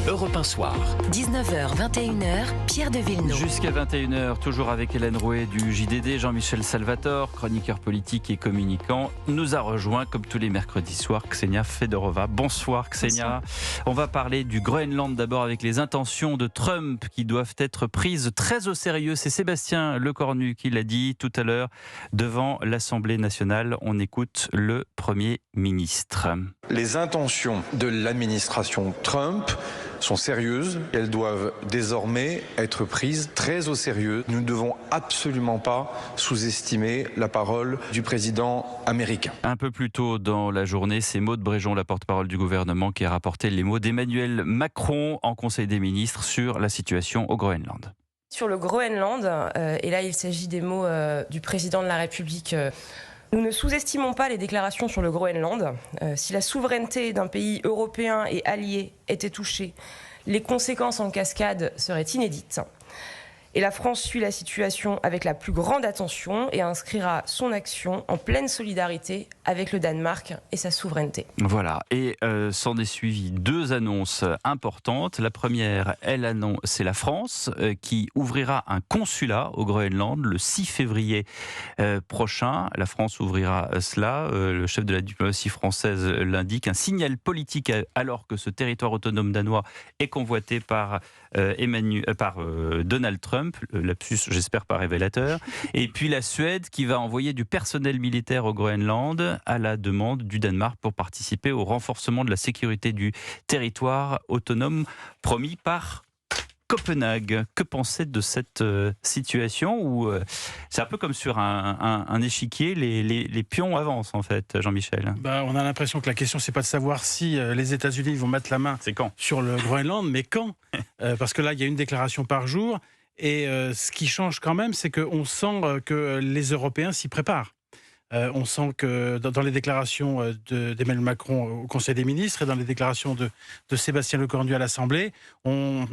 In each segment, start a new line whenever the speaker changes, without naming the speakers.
Europe 1 Soir.
19h, 21h, Pierre de Villeneuve.
Jusqu'à 21h, toujours avec Hélène Rouet du JDD, Jean-Michel Salvatore, chroniqueur politique et communicant, nous a rejoint comme tous les mercredis soirs Ksenia Fedorova. Bonsoir Ksenia. Bonsoir. On va parler du Groenland d'abord avec les intentions de Trump qui doivent être prises très au sérieux. C'est Sébastien Lecornu qui l'a dit tout à l'heure devant l'Assemblée nationale. On écoute le Premier ministre.
Les intentions de l'administration Trump sont sérieuses. Elles doivent désormais être prises très au sérieux. Nous ne devons absolument pas sous-estimer la parole du président américain.
Un peu plus tôt dans la journée, c'est Maud Bréjon, la porte-parole du gouvernement, qui a rapporté les mots d'Emmanuel Macron en Conseil des ministres sur la situation au Groenland.
Sur le Groenland, et là il s'agit des mots du président de la République, nous ne sous-estimons pas les déclarations sur le Groenland. Si la souveraineté d'un pays européen et allié était touchée, les conséquences en cascade seraient inédites. Et la France suit la situation avec la plus grande attention et inscrira son action en pleine solidarité avec le Danemark et sa souveraineté.
Voilà, et s'en est suivi deux annonces importantes. La première, c'est la France qui ouvrira un consulat au Groenland le 6 février prochain. La France ouvrira cela, le chef de la diplomatie française l'indique, un signal politique alors que ce territoire autonome danois est convoité par Donald Trump. Lapsus, j'espère pas révélateur. Et puis la Suède qui va envoyer du personnel militaire au Groenland à la demande du Danemark pour participer au renforcement de la sécurité du territoire autonome promis par Copenhague. Que penser de cette situation où c'est un peu comme sur un échiquier, les pions avancent en fait, Jean-Michel?
On a l'impression que la question c'est pas de savoir si les États-Unis vont mettre la main sur le Groenland, mais quand parce que là il y a une déclaration par jour et ce qui change quand même, c'est qu'on sent que les Européens s'y préparent. On sent que dans les déclarations d'Emmanuel Macron au Conseil des ministres et dans les déclarations de Sébastien Lecornu à l'Assemblée, on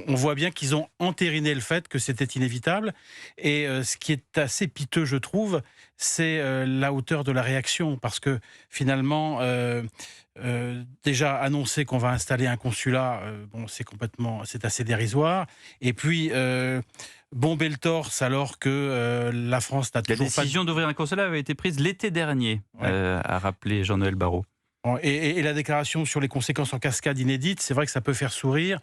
voit bien qu'ils ont entériné le fait que c'était inévitable. Et ce qui est assez piteux, je trouve, c'est la hauteur de la réaction. Parce que finalement, déjà annoncer qu'on va installer un consulat, c'est assez dérisoire. Et puis bomber le torse alors que la France n'a toujours pas...
La décision d'ouvrir un consulat avait été prise l'été dernier, a rappelé Jean-Noël Barrot.
Et la déclaration sur les conséquences en cascade inédites, c'est vrai que ça peut faire sourire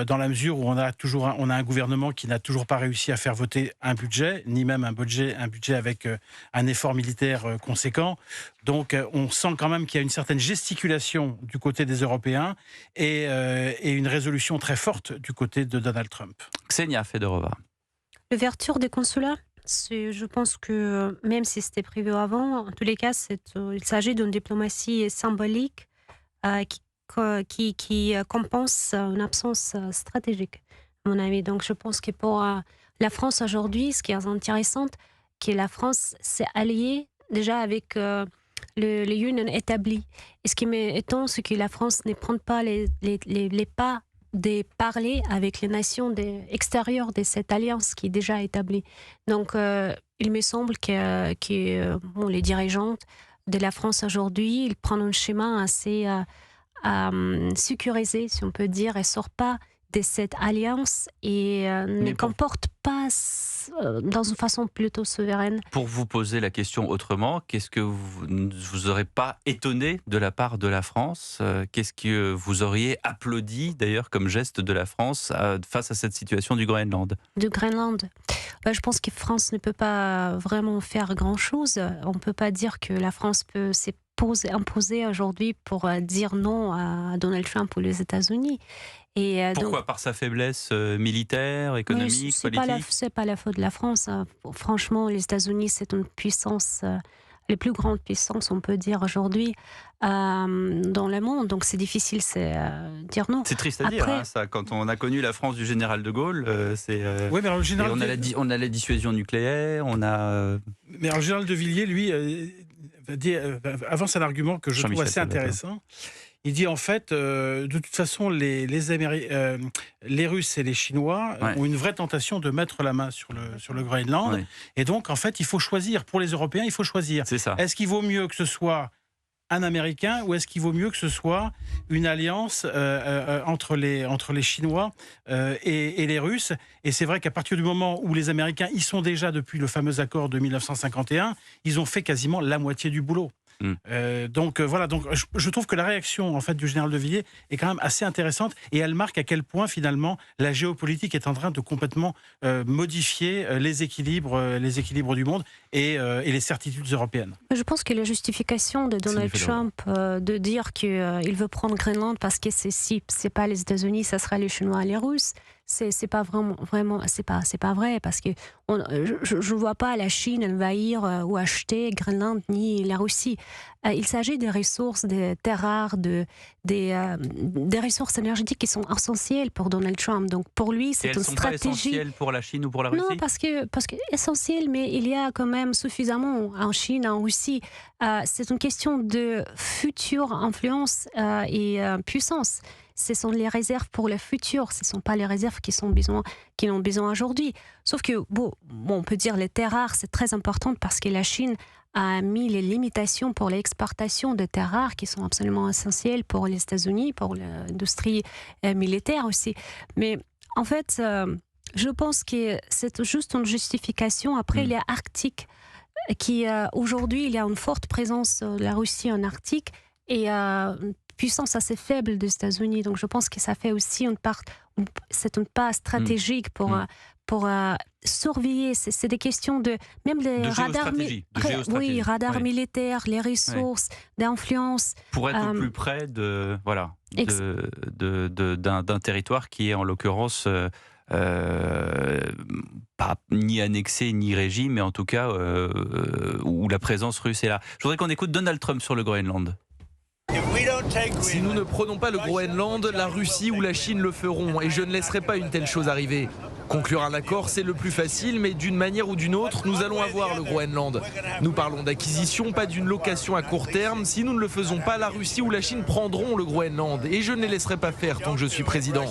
dans la mesure où on a un gouvernement qui n'a toujours pas réussi à faire voter un budget, ni même un budget avec un effort militaire conséquent. Donc on sent quand même qu'il y a une certaine gesticulation du côté des Européens et une résolution très forte du côté de Donald Trump.
Ksenia Fedorova.
L'ouverture des consulats, je pense que même si c'était prévu avant, en tous les cas, il s'agit d'une diplomatie symbolique qui compense une absence stratégique, à mon avis. Donc je pense que pour la France aujourd'hui, ce qui est intéressant, c'est que la France s'est alliée déjà avec le Union établi. Et ce qui m'étonne, c'est que la France ne prend pas les pas de parler avec les nations extérieures de cette alliance qui est déjà établie. Donc, il me semble que les dirigeants de la France aujourd'hui, ils prennent un chemin assez sécurisé, si on peut dire, et ne sortent pas de cette alliance et ne comportent pas dans une façon plutôt souveraine.
Pour vous poser la question autrement, qu'est-ce que vous n'aurez pas étonné de la part de la France? Qu'est-ce que vous auriez applaudi d'ailleurs comme geste de la France face à cette situation du Groenland?
Du Groenland, je pense que la France ne peut pas vraiment faire grand-chose. On ne peut pas dire que la France peut imposer aujourd'hui pour dire non à Donald Trump ou les États-Unis.
Pourquoi? Par sa faiblesse militaire, économique, politique?
C'est pas la faute de la France. Franchement, les États-Unis, c'est une puissance, les plus grandes puissances, on peut dire aujourd'hui, dans le monde. Donc c'est difficile, dire non.
C'est triste à dire, ça. Quand on a connu la France du général de Gaulle,
Oui, mais alors,
on a la dissuasion nucléaire, on a.
Mais alors, le général de Villiers, lui, avance un argument que je trouve assez intéressant. Il dit en fait, de toute façon, les Russes et les Chinois ont une vraie tentation de mettre la main sur le Groenland. Et donc, en fait, il faut choisir. Pour les Européens, il faut choisir.
C'est ça.
Est-ce qu'il vaut mieux que ce soit un Américain ou est-ce qu'il vaut mieux que ce soit une alliance entre les Chinois et les Russes? Et c'est vrai qu'à partir du moment où les Américains y sont déjà depuis le fameux accord de 1951, ils ont fait quasiment la moitié du boulot. Donc voilà, donc je trouve que la réaction en fait du général de Villiers est quand même assez intéressante et elle marque à quel point finalement la géopolitique est en train de complètement modifier les équilibres du monde et les certitudes européennes.
Je pense que la justification de Donald Trump de dire qu'il veut prendre Groenland parce que c'est pas les États-Unis, ça sera les Chinois et les Russes. C'est pas vraiment c'est pas vrai parce que je vois pas la Chine envahir ou acheter Groenland ni la Russie. Il s'agit des ressources, des terres rares, des ressources énergétiques qui sont essentielles pour Donald Trump. Donc pour lui, c'est une stratégie.
Elles sont pas essentielles pour la Chine ou pour la Russie?
Non, parce que essentiel, mais il y a quand même suffisamment en Chine, en Russie. C'est une question de future influence et puissance. Ce sont les réserves pour le futur, ce ne sont pas les réserves qui ont besoin aujourd'hui. Sauf que, on peut dire les terres rares, c'est très important parce que la Chine a mis les limitations pour l'exportation de terres rares qui sont absolument essentielles pour les États-Unis, pour l'industrie militaire aussi. Mais en fait, je pense que c'est juste une justification. Après, il y a Arctique, qui aujourd'hui, il y a une forte présence de la Russie en Arctique et puissance assez faible des États-Unis. Donc je pense que ça fait aussi c'est une part stratégique pour surveiller. C'est des questions de même les radars, radars militaires, les ressources, d'influence.
Pour être au plus près d'un territoire qui est en l'occurrence pas ni annexé ni régi, mais en tout cas où la présence russe est là. Je voudrais qu'on écoute Donald Trump sur le Groenland.
Si nous ne prenons pas le Groenland, la Russie ou la Chine le feront et je ne laisserai pas une telle chose arriver. Conclure un accord, c'est le plus facile, mais d'une manière ou d'une autre, nous allons avoir le Groenland. Nous parlons d'acquisition, pas d'une location à court terme. Si nous ne le faisons pas, la Russie ou la Chine prendront le Groenland et je ne les laisserai pas faire tant que je suis président.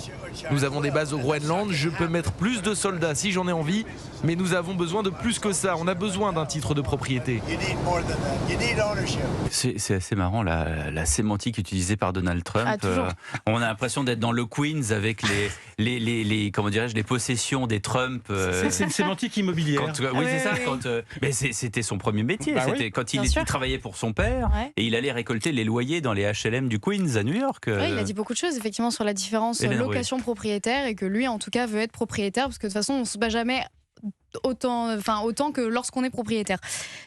Nous avons des bases au Groenland, je peux mettre plus de soldats si j'en ai envie, mais nous avons besoin de plus que ça. On a besoin d'un titre de propriété.
C'est assez marrant la sémantique utilisée par Donald Trump. On a l'impression d'être dans le Queens avec les possessions des Trump.
C'est une sémantique immobilière.
C'est ça. Mais c'était son premier métier. Quand il travaillait pour son père et il allait récolter les loyers dans les HLM du Queens à New York.
Il a dit beaucoup de choses effectivement sur la différence location-propriétaire et que lui en tout cas veut être propriétaire parce que de toute façon on se bat jamais autant que lorsqu'on est propriétaire.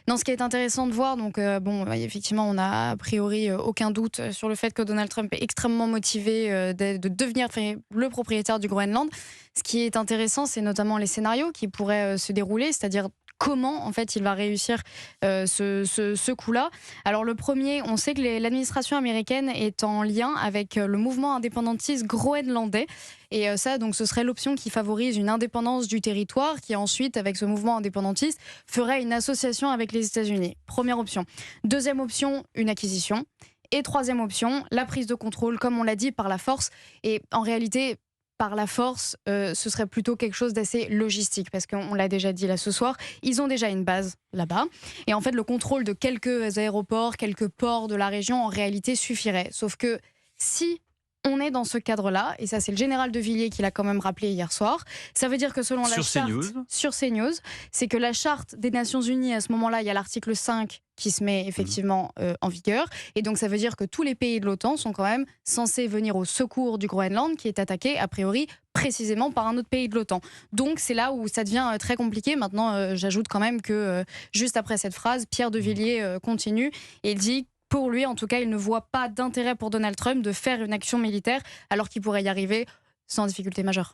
Dans ce qui est intéressant de voir, donc effectivement, on a a priori aucun doute sur le fait que Donald Trump est extrêmement motivé de devenir le propriétaire du Groenland. Ce qui est intéressant, c'est notamment les scénarios qui pourraient se dérouler, c'est-à-dire comment en fait il va réussir ce coup-là. Alors le premier, on sait que l'administration américaine est en lien avec le mouvement indépendantiste groenlandais et ça donc ce serait l'option qui favorise une indépendance du territoire qui ensuite avec ce mouvement indépendantiste ferait une association avec les États-Unis. Première option. Deuxième option, une acquisition. Et troisième option, la prise de contrôle comme on l'a dit par la force et en réalité par la force, ce serait plutôt quelque chose d'assez logistique, parce qu'on l'a déjà dit là ce soir, ils ont déjà une base là-bas, et en fait le contrôle de quelques aéroports, quelques ports de la région en réalité suffirait. Sauf que si on est dans ce cadre-là, et ça c'est le général de Villiers qui l'a quand même rappelé hier soir, ça veut dire que selon la charte sur CNews, c'est que la charte des Nations Unies, à ce moment-là, il y a l'article 5 qui se met effectivement en vigueur, et donc ça veut dire que tous les pays de l'OTAN sont quand même censés venir au secours du Groenland qui est attaqué a priori précisément par un autre pays de l'OTAN. Donc c'est là où ça devient très compliqué. Maintenant, j'ajoute quand même que juste après cette phrase, Pierre de Villiers continue et il dit pour lui, en tout cas, il ne voit pas d'intérêt pour Donald Trump de faire une action militaire alors qu'il pourrait y arriver sans difficulté majeure.